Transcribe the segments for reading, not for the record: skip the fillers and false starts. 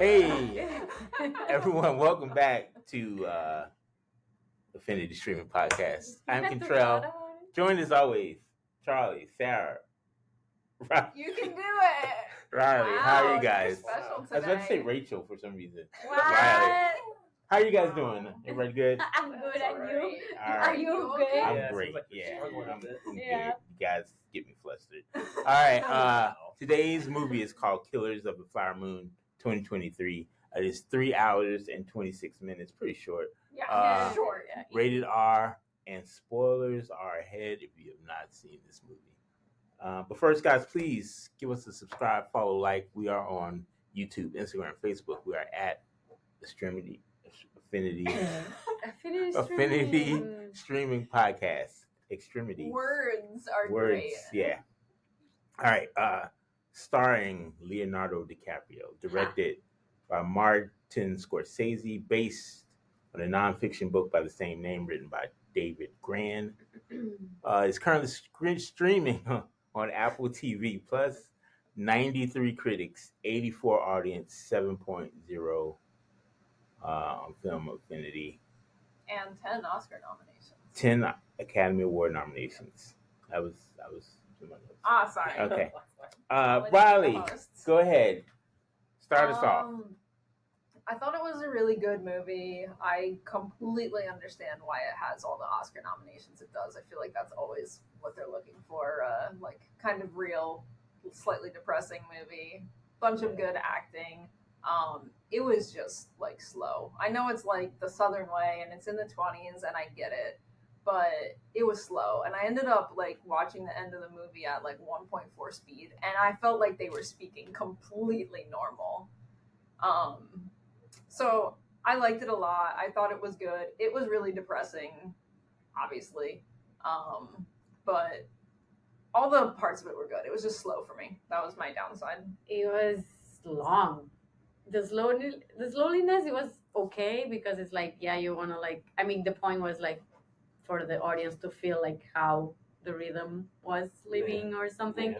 Hey, everyone, welcome back to Affinity Streaming Podcast. I'm Contrell, joined as always, Charlie, Sarah, You can do it. Riley. Wow, how are you guys? Special today. I was about to say Rachel for some reason. What? Riley. How are you guys doing? Everybody good? I'm good, and you? All Are right. you good? I'm great. Yeah, I'm good. Yeah. You guys get me flustered. All right. Today's movie is called Killers of the Flower Moon 2023. It is 3 hours and 26 minutes. Pretty short. Yeah, short. Rated R, and spoilers are ahead if you have not seen this movie. But first, guys, please give us a subscribe, follow, like. We are on YouTube, Instagram, Facebook. We are at Affinity Streaming Podcast. Extremities. Words are great. Yeah. All right. Starring Leonardo DiCaprio, directed by Martin Scorsese, based on a nonfiction book by the same name, written by David Gran. It's currently streaming on Apple TV Plus. 93 critics, 84 audience, 7.0 on Film Affinity. And 10 Oscar nominations. 10 Academy Award nominations. I was. Sorry. Okay. Riley, go ahead. Start us off. I thought it was a really good movie. I completely understand why it has all the Oscar nominations it does. I feel like that's always what they're looking for. Like kind of real, slightly depressing movie. Bunch of good acting. It was just like slow. I know it's like the Southern way and it's in the 20s and I get it, but it was slow. And I ended up like watching the end of the movie at like 1.4 speed and I felt like they were speaking completely normal. So I liked it a lot. I thought it was good. It was really depressing, obviously. But all the parts of it were good. It was just slow for me. That was my downside. It was long. The slowness, it was okay because it's like, yeah, you want to like, I mean, the point was like for the audience to feel like how the rhythm was living or something. Yeah.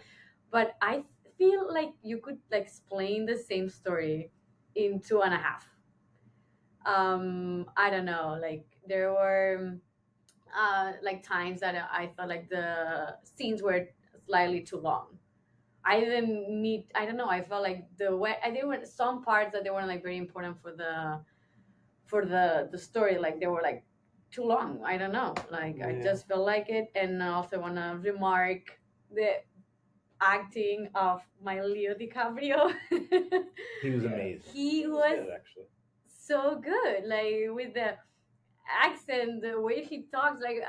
But I feel like you could like explain the same story in 2.5. I don't know, like there were like times that I thought like the scenes were slightly too long. I don't know, I felt like there were some parts that they weren't like very important for the story, like they were like too long. I don't know, like I just felt like it. And I also want to remark the acting of my Leo DiCaprio. He was amazing. He was actually so good, like with the accent, the way he talks, like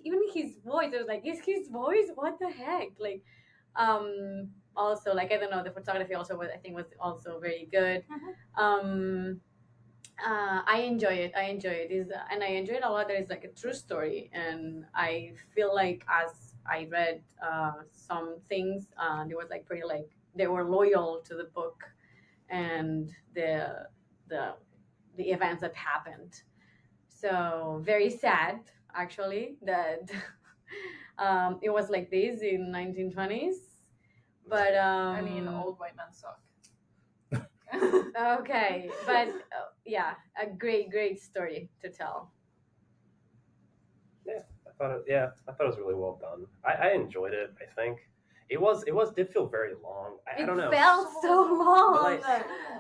even his voice. I was like, is his voice? What the heck? Like, also like I don't know, the photography also was, I think, was also very good. I enjoy it. And I enjoy it a lot. That it's like a true story, and I feel like as I read some things, it was like pretty like they were loyal to the book and the events that happened. So very sad, actually, that it was like this in 1920s. But I mean, old white men suck. Okay, but yeah, a great story to tell. Yeah, I thought it was really well done. I enjoyed it. I think it did feel very long. I don't know. It felt so long.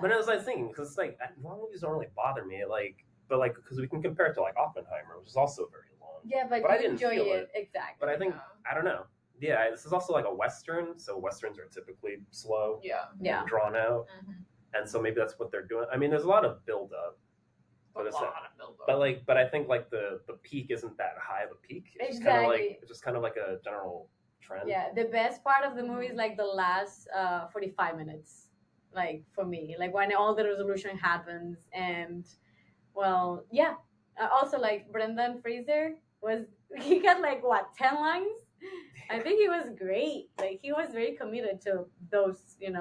But as I was thinking, because like long movies don't really bother me. But because we can compare it to like Oppenheimer, which is also very long. Yeah, but I you didn't enjoy feel it exactly. But I think I don't know. Yeah, this is also like a Western, so Westerns are typically slow, drawn out, and so maybe that's what they're doing. I mean, there's a lot of build up. But I think like the peak isn't that high of a peak. It's just kind of like a general trend. Yeah, the best part of the movie is like the last 45 minutes. Like for me, like when all the resolution happens, and well, yeah. Also, like Brendan Fraser he got like 10 lines. I think he was great. Like he was very committed to those, to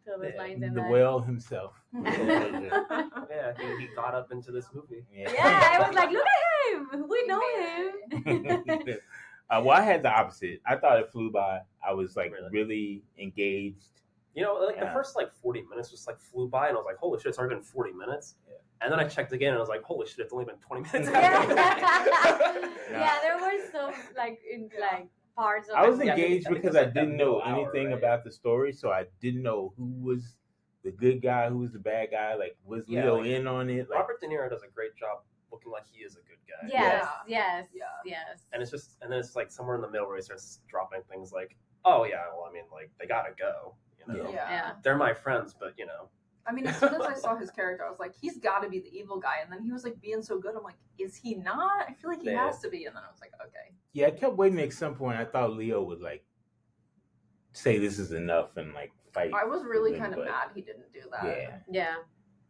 those lines. And the whale himself. Yeah, he got up into this movie. Yeah, I was like, look at him. We know him. Well, I had the opposite. I thought it flew by. I was like really engaged You know, like the first like 40 minutes just like flew by, and I was like, holy shit, it's already been 40 minutes. Yeah. And then I checked again, and I was like, holy shit, it's only been 20 minutes. Yeah, there were some like parts of I was engaged because I didn't know anything about the story, so I didn't know who was the good guy, who was the bad guy. Like, was Leo in on it? Like, Robert De Niro does a great job looking like he is a good guy. Yes. And it's just, and then it's like somewhere in the middle where he starts dropping things like, oh yeah, well, I mean, like they gotta go. You know, they're my friends, but you know. I mean, as soon as I saw his character, I was like, he's got to be the evil guy. And then he was like being so good. I'm like, is he not? I feel like he has to be. And then I was like, okay. Yeah, I kept waiting at some point. I thought Leo would like say this is enough and like fight. I was really kind of mad he didn't do that. Yeah.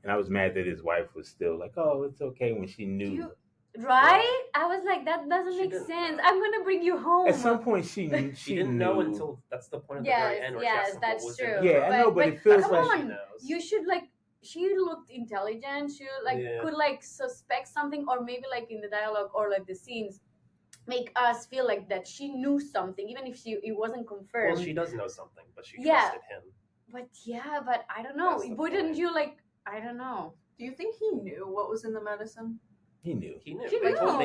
And I was mad that his wife was still like, oh, it's okay when she knew. Right? I was like, that doesn't make sense. I'm gonna bring you home. At some point, she didn't know until that's the point of the very end. Where that's true. Yeah, I know, but it feels like she knows. You should like. She looked intelligent. She like could like suspect something, or maybe like in the dialogue or like the scenes, make us feel like that she knew something, even if it wasn't confirmed. Well, she does know something, but she trusted him. But I don't know. Wouldn't you like? I don't know. Do you think he knew what was in the medicine? He knew. They told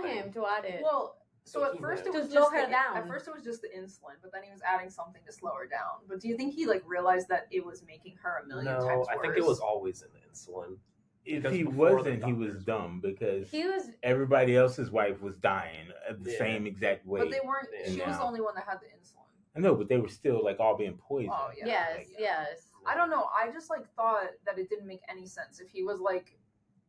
him to add it. Well, so at first it was to slow her down. At first it was just the insulin, but then he was adding something to slow her down. But do you think he like realized that it was making her a million times worse? No, I think it was always in the insulin. If he wasn't, he was dumb because everybody else's wife was dying the same exact way. But they weren't. She was the only one that had the insulin. I know, but they were still like all being poisoned. Oh yeah. Yes. I don't know. I just like thought that it didn't make any sense. If he was like,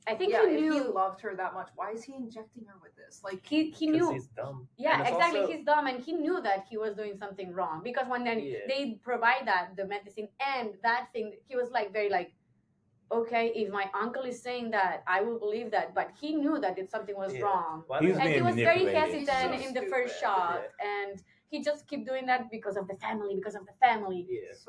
I think he knew. If he loved her that much, why is he injecting her with this? Like he knew. He's dumb. Yeah, exactly. Also, he's dumb, and he knew that he was doing something wrong because when they provide the medicine and that thing, he was like very like, okay, if my uncle is saying that, I will believe that. But he knew that something was wrong, and he was very hesitant in the first shot, and he just kept doing that because of the family,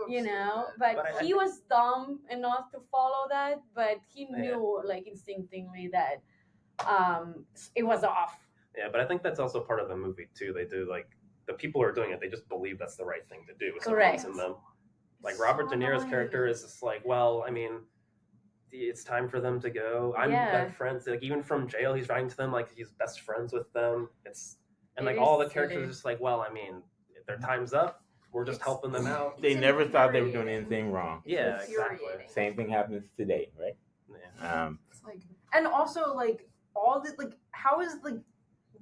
you know. But he was dumb enough to follow that, but he knew like instinctively that it was off. Yeah, but I think that's also part of the movie too. They do like the people who are doing it, they just believe that's the right thing to do. Correct. In them. Like Robert De Niro's character is just like, well, I mean, it's time for them to go. I'm best friends. Like even from jail, he's writing to them like he's best friends with them. And like all the characters are just like, well, I mean, if their time's up, we're just helping them out. They never thought they were doing anything wrong. Yeah, exactly. Same thing happens today, right? Yeah. It's like, and also like all the like, how is like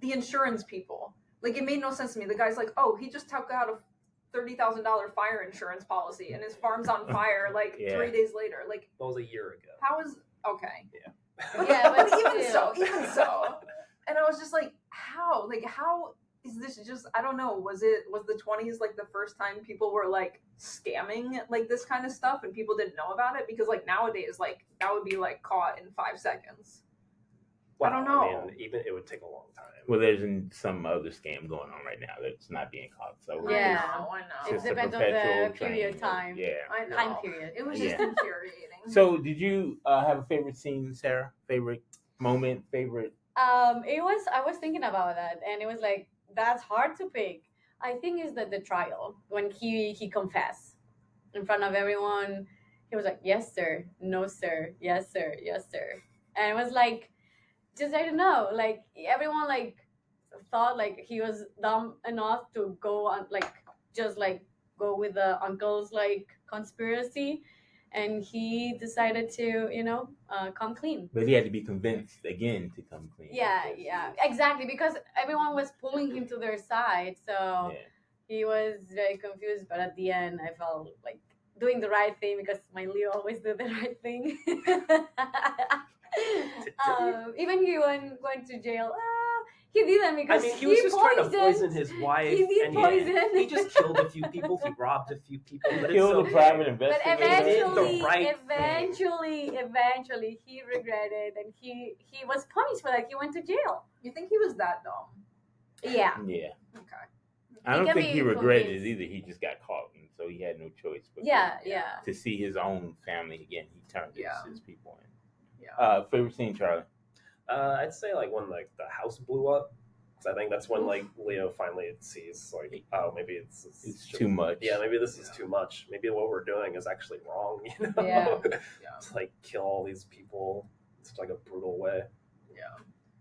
the insurance people? Like it made no sense to me. The guy's like, oh, he just took out a $30,000 fire insurance policy, and his farm's on fire like 3 days later. Like that was a year ago. How is okay? Yeah. But even so, and I was just like, how? Like how is this just? I don't know. Was the 20s like the first time people were like scamming like this kind of stuff, and people didn't know about it? Because like nowadays, like that would be like caught in 5 seconds. Well, I don't know. I mean, even it would take a long time. Well, there's some other scam going on right now that's not being caught. So I know. It depends on the period time. Yeah, I know. Time period. It was just infuriating. So, did you have a favorite scene, Sarah? Favorite moment? Favorite? I was thinking about that, and it was like that's hard to pick. I think is that the trial when he confessed in front of everyone. He was like, "Yes, sir. No, sir. Yes, sir. Yes, sir." And it was like, just I don't know, like everyone like thought like he was dumb enough to go on like just like go with the uncle's like conspiracy, and he decided to come clean. But he had to be convinced again to come clean. Yeah, exactly, because everyone was pulling him to their side, so he was very confused. But at the end, I felt like doing the right thing because my Leo always did the right thing. Even he went to jail. He didn't because he was just trying to poison his wife. He did poison. He just killed a few people. He robbed a few people. But killed a private investigator. But eventually, he regretted, and he was punished for that. He went to jail. You think he was that dumb? Yeah. Yeah. Okay. I don't think he regretted it either. He just got caught, and so he had no choice but to see his own family again. He turned his people in. Yeah. Favorite scene, Charlie? I'd say like when like the house blew up. So I think that's when like Leo finally sees like, oh, maybe it's too much. Yeah, maybe this is too much. Maybe what we're doing is actually wrong. You know, Yeah. To like kill all these people in such like a brutal way. Yeah.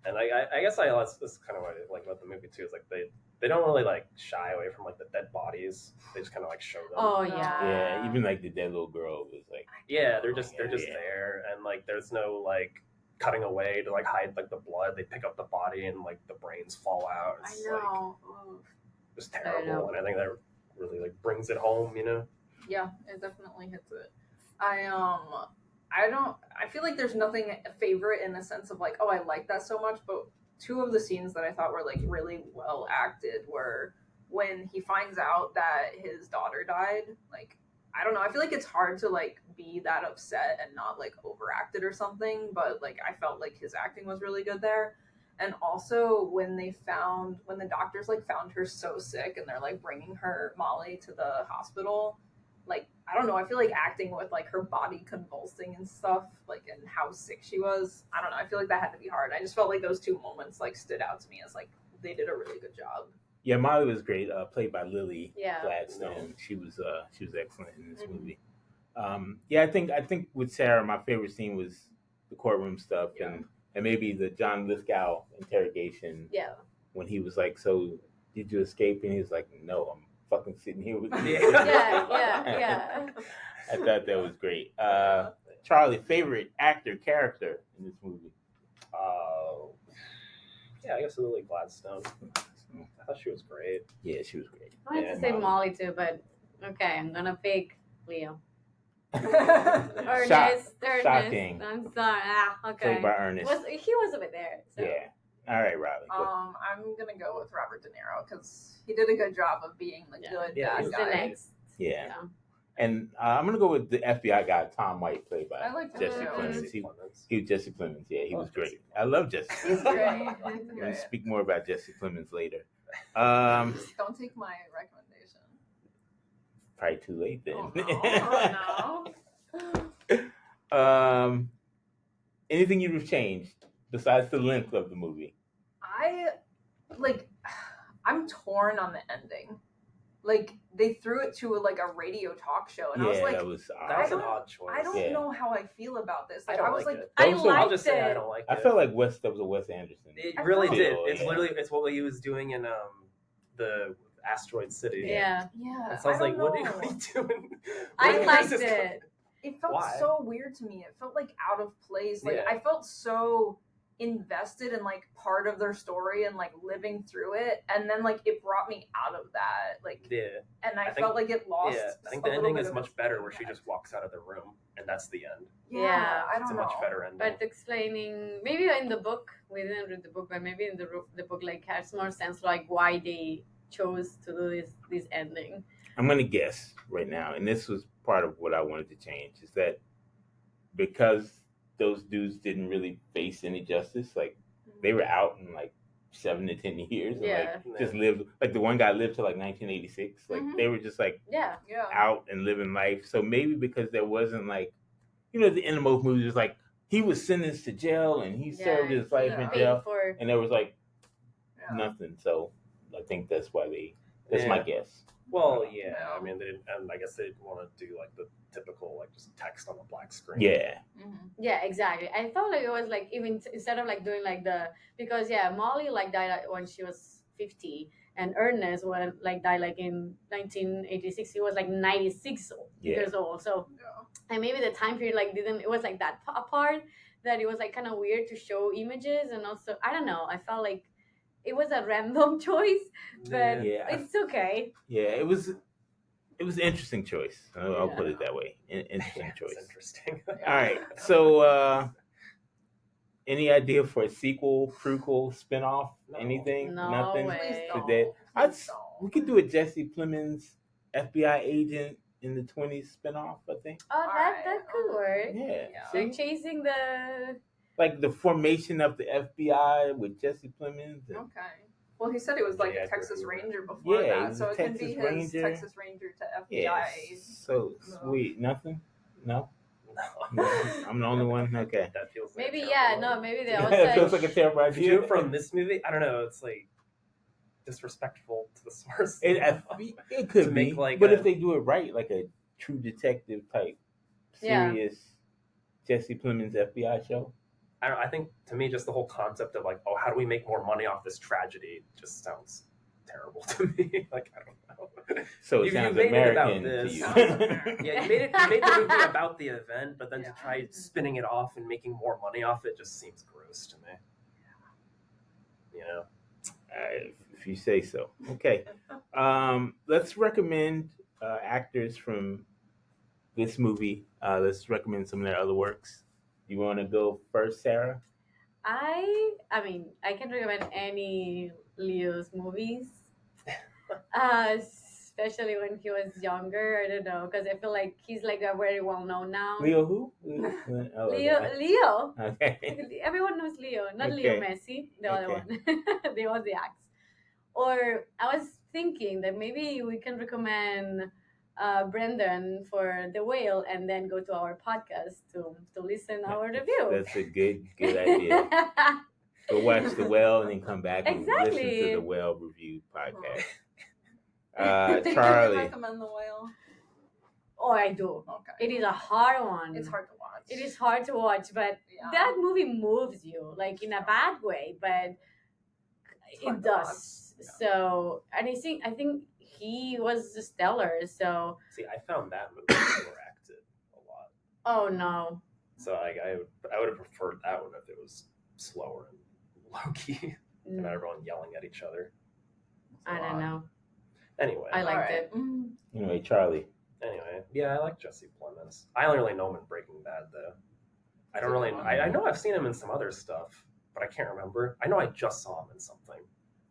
And I guess that's kind of what I like about the movie too. Is like they don't really like shy away from like the dead bodies. They just kind of like show them. Oh yeah. Yeah, even like the dead little girl was like. Yeah, they're just there, and like there's no like cutting away to like hide like the blood. They pick up the body and like the brains fall out. It's, I know. Like, it's terrible, and I think that really like brings it home. You know. Yeah, it definitely hits it. I feel like there's nothing favorite in the sense of like, oh, I like that so much, but two of the scenes that I thought were like really well acted were when he finds out that his daughter died. Like, I don't know, I feel like it's hard to like be that upset and not like overact it or something, but like I felt like his acting was really good there. And also when the doctors like found her so sick and they're like bringing her Molly to the hospital, like I don't know, I feel like acting with like her body convulsing and stuff, like and how sick she was, I don't know, I feel like that had to be hard. I just felt like those two moments like stood out to me as like they did a really good job. Yeah, Molly was great, played by Lily Yeah. Gladstone. She was excellent in this movie. Yeah, I think with Sarah, my favorite scene was the courtroom stuff and maybe the John Lithgow interrogation. Yeah. When he was like, "So, did you escape?" And he was like, "No, I'm fucking sitting here with you." Yeah. I thought that was great. Charlie, favorite actor character in this movie? Yeah, I guess Lily Gladstone. I thought she was great. Yeah, she was great. I wanted to say Molly too, but okay, I'm gonna pick Leo. Ernest. Shocking. I'm sorry. Okay. Played by Ernest. He was a bit there. So. Yeah. All right, Riley. I'm gonna go with Robert De Niro because he did a good job of being the good bad guy. Yeah. And I'm gonna go with the FBI guy, Tom White, played by Jesse Plemons. He was Jesse Plemons. Yeah, he was great. I love Jesse. He's great. We'll speak more about Jesse Plemons later. Don't take my recommendation. Probably too late then. Oh, no. Anything you'd have changed besides the length of the movie? I'm torn on the ending. Like they threw it to like a radio talk show, and I was like, that was an odd choice. I don't know how I feel about this. Like I was like, I'll just say I don't like it. I felt like that was a Wes Anderson. It really did. It's literally what he was doing in the Asteroid City. Yeah. So I was like, what are you doing? I liked it. It felt so weird to me. It felt like out of place. Like I felt so invested in like part of their story and like living through it, and then like it brought me out of that. Like and I felt like it lost. I think the ending is much better, where she just walks out of the room, and that's the end. Yeah, I don't know. It's a much better ending. But explaining maybe in the book, we didn't read the book, but maybe in the book like has more sense like why they chose to do this ending. I'm gonna guess right now, and this was part of what I wanted to change, is that because those dudes didn't really face any justice, like they were out in like 7 to 10 years, and like just lived. Like the one guy lived till like 1986. Like they were just like out and living life. So maybe because there wasn't like, at the end of most movies, it's like he was sentenced to jail and he served his life in jail, and there was like nothing. So I think that's why that's my guess. Well, I mean, they didn't, and I guess they didn't want to do like the typical like just text on a black screen. Yeah. Mm-hmm. Yeah, exactly. I thought like it was like even instead of like doing like because Molly like died when she was 50, and Ernest died like in 1986. He was like 96 years old. So and maybe the time period it was like that part that it was like kind of weird to show images, and also I don't know. I felt like it was a random choice, but it's okay. Yeah, it was an interesting choice. I'll put it that way. Interesting choice. Interesting. All right. So, any idea for a sequel, prequel, spinoff, anything? No Nothing. way. Today, we could do a Jesse Plemons FBI agent in the 20s spinoff. I think. Oh, that could work. Yeah. They're chasing the. Like the formation of the FBI with Jesse Plemons. Okay. Well, he said he was like a Texas Ranger before that, so it can be his Texas Ranger to FBI. Yeah. So sweet. Nothing? No? I'm the only one? Okay. That feels maybe, like maybe they also. It feels like a terrible idea. From this movie, I don't know. It's like disrespectful to the source. It could To be, make, like, but a- if they do it right, like a True Detective type, serious Jesse Plemons FBI show. I think to me, just the whole concept of like, oh, how do we make more money off this tragedy, just sounds terrible to me. Like, I don't know. So it You sounds made it about American to this. you. Sounds American. Yeah, you made the movie about the event, but then to Yeah. try spinning it off and making more money off it just seems gross to me. You know. If you say so. Okay. Let's recommend actors from this movie. Let's recommend some of their other works. You want to go first, Sarah? I mean, I can recommend any Leo's movies, especially when he was younger. I don't know, because I feel like he's like a very well known now. Leo who? Oh, okay. Leo. Okay. Everyone knows Leo, not Leo Okay. Messi, the other Okay. one. They was the acts. Or I was thinking that maybe we can recommend Brendan for The Whale and then go to our podcast to listen our review. That's a good idea. Go watch The Whale and then come back and listen Exactly. to the Whale review podcast. Did you Charlie. recommend The Whale? Oh, I do. Okay. It is a hard one. It's hard to watch. It is hard to watch, but Yeah. that movie moves you, like in a bad way, but hard it to watch. does. So, and I think he was stellar. So, See, I found that movie overacted a lot. oh no. So I would have preferred that one if it was slower and low key than everyone yelling at each other. I don't know. Anyway, I liked Alright. it. Anyway, Charlie. Anyway, yeah, I like Jesse Plemons. I only really know him in Breaking Bad, though. I don't really. I know I've seen him in some other stuff, but I can't remember. I know I just saw him in something.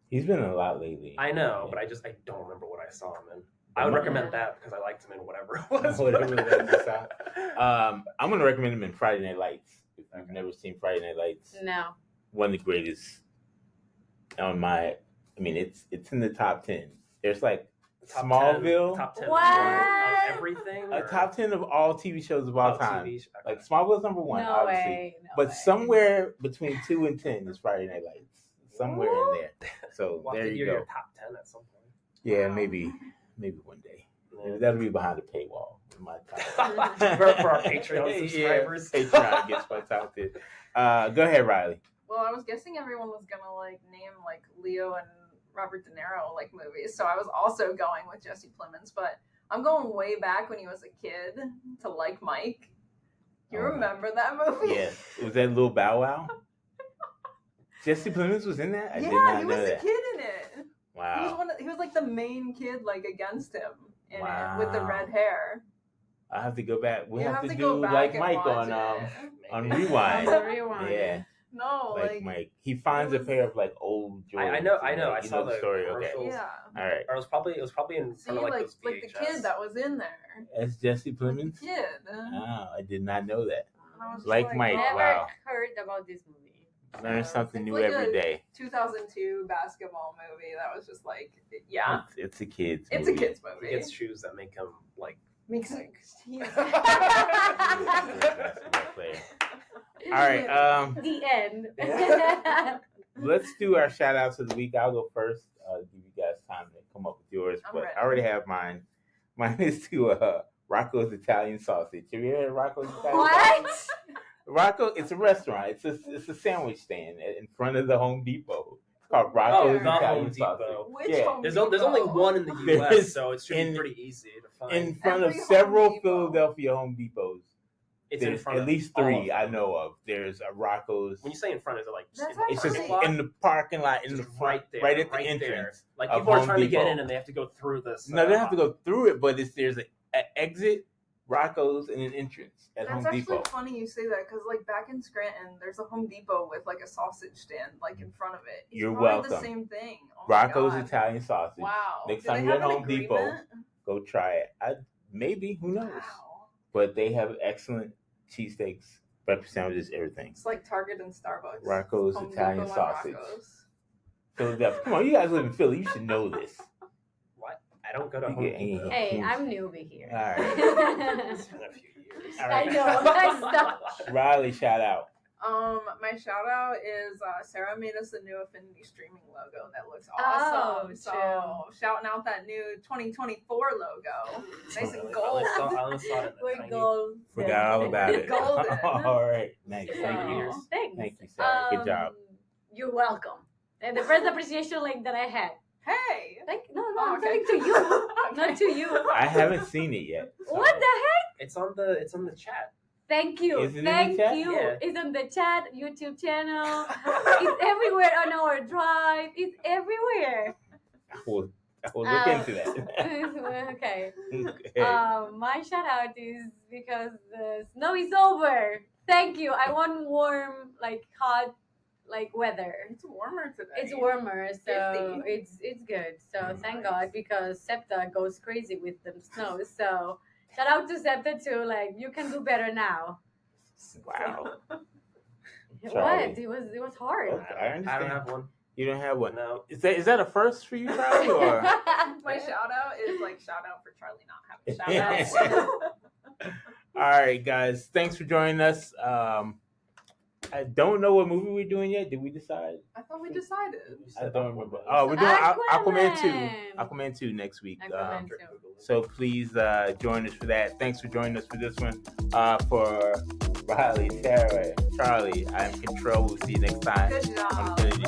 He's been in a lot lately. I know, but I don't remember what I saw him in. I would recommend that because I liked him in whatever it was. Whatever that you saw. I'm going to recommend him in Friday Night Lights. If you've never seen Friday Night Lights, No. one of the greatest on my. I mean, it's in the top 10. There's like Top Smallville. 10, top 10 What? of everything. A top 10 of all TV shows of all time. TV. Like Smallville's number 1, No obviously. way. No But way. somewhere between 2 and 10 is Friday Night Lights. Somewhere in there. So We'll have there to you do go. your top 10 at some point. Yeah, maybe one day. Yeah. That'll be behind the paywall. My top. for our Patreon subscribers. Yeah, Patreon gets my top 10. Go ahead, Riley. Well, I was guessing everyone was gonna like name like Leo and Robert De Niro like movies, so I was also going with Jesse Plemons, but I'm going way back when he was a kid to Like Mike. You Oh, remember that movie? Yes. Was that Little Bow Wow? Jesse Plemons was in that? I did Yeah, not he know was that. a kid in it. Wow. He was like the main kid like against him in Wow. it with the red hair. I have to go back. We You have to go do back Like and Mike watch on it. on Maybe. Rewind. On the Rewind. Yeah. No, Like Mike. He finds a pair of like old Jordans. I know. and, I like, you saw know the story. Okay. commercials. yeah. All right. Or it was probably in See, front of like like those VHS. like the kid that was in there. That's Jesse Like Plemons? the kid. Oh, I did not know that. And I was just Like Mike, Never wow. heard about this movie. Learn something It's new like every a day. 2002 basketball movie that was just like, yeah, It's a kid's it's a movie. kid's He movie. gets shoes that make him like. Makes like- Basketball player. All right. The end. Let's do our shout outs of the week. I'll go first. Give you guys time to come up with yours, I'm but ready. I already have mine. Mine is to Rocco's Italian Sausage. Have you heard of Rocco's Italian What? Sausage? Rocco, it's a restaurant. It's a sandwich stand in front of the Home Depot. It's called Rocco's the Italian Home Sausage. Depot. Which Yeah. Home There's Depot? only one in the There U.S., is so it should in- be pretty easy to find. In front of Every Home several Depot. Philadelphia Home Depots. It's in There's front at of least all 3 of I them. know of. There's a Rocco's. When you say in front, is it like That's in the It's just Actually- parking lot? in the parking lot, in the Just front, there, right at the there. entrance. Like of people are Home trying to get Depot. in and they have to go through this. No, they have to go through it, but there's an exit, Rocco's, and an entrance at That's Home actually Depot. funny you say that because like back in Scranton, there's a Home Depot with like a sausage stand like in front of it. It's You're probably the welcome. same thing. Oh my Rocco's God. Italian Sausage. Wow. Next Do time they you're at have an Home Depot, agreement? go try it. Maybe, who knows? Wow. But they have excellent cheesesteaks, breakfast sandwiches, everything. It's like Target and Starbucks. Rocco's Home Italian Depot and Sausage. Rocco's. Philadelphia. Come on, you guys live in Philly. You should know this. What? I don't go to You Home get Depot. any- Hey, I'm newbie here. All right. It's been a few years. All I right. know. I stopped. Riley, shout out. My shout out is Sarah made us a new Affinity streaming logo that looks awesome. So shouting out that new 2024 logo, nice and gold. I only saw it We're gold. Forgot all about it. Golden. All right, nice. Thank you. Thanks. Thank you, Sarah. Good job. You're welcome. And the first appreciation link that I had. Hey. No, Oh, I'm okay. talking to you, not to you. I haven't seen it yet. So. What the heck? It's on the chat. Thank you. Is it in the Thank chat? you. Yeah. It's on the chat, YouTube channel. It's everywhere on our drive. It's everywhere. I will look into that. Okay. Okay. My shout out is because the snow is over. Thank you. I want warm, hot, weather. It's warmer today. It's warmer, so 50. it's good. So Nice. thank God, because SEPTA goes crazy with the snow. So shout out to SEPTA too. You can do better now. Wow. What? Charlie. It was hard. Okay, I understand. I don't have one. You don't have one. No. Is that a first for you, Charlie? Or My shout out is shout out for Charlie not having shout outs. all right, guys. Thanks for joining us. I don't know what movie we're doing yet. Did we decide? I thought we decided. I don't remember. Oh, we're doing Aquaman 2. Aquaman 2 next week. Aquaman 2. So please join us for that. Thanks for joining us for this one. For Riley, Sarah, Charlie, I'm Control. We'll see you next time Good job. on Infinity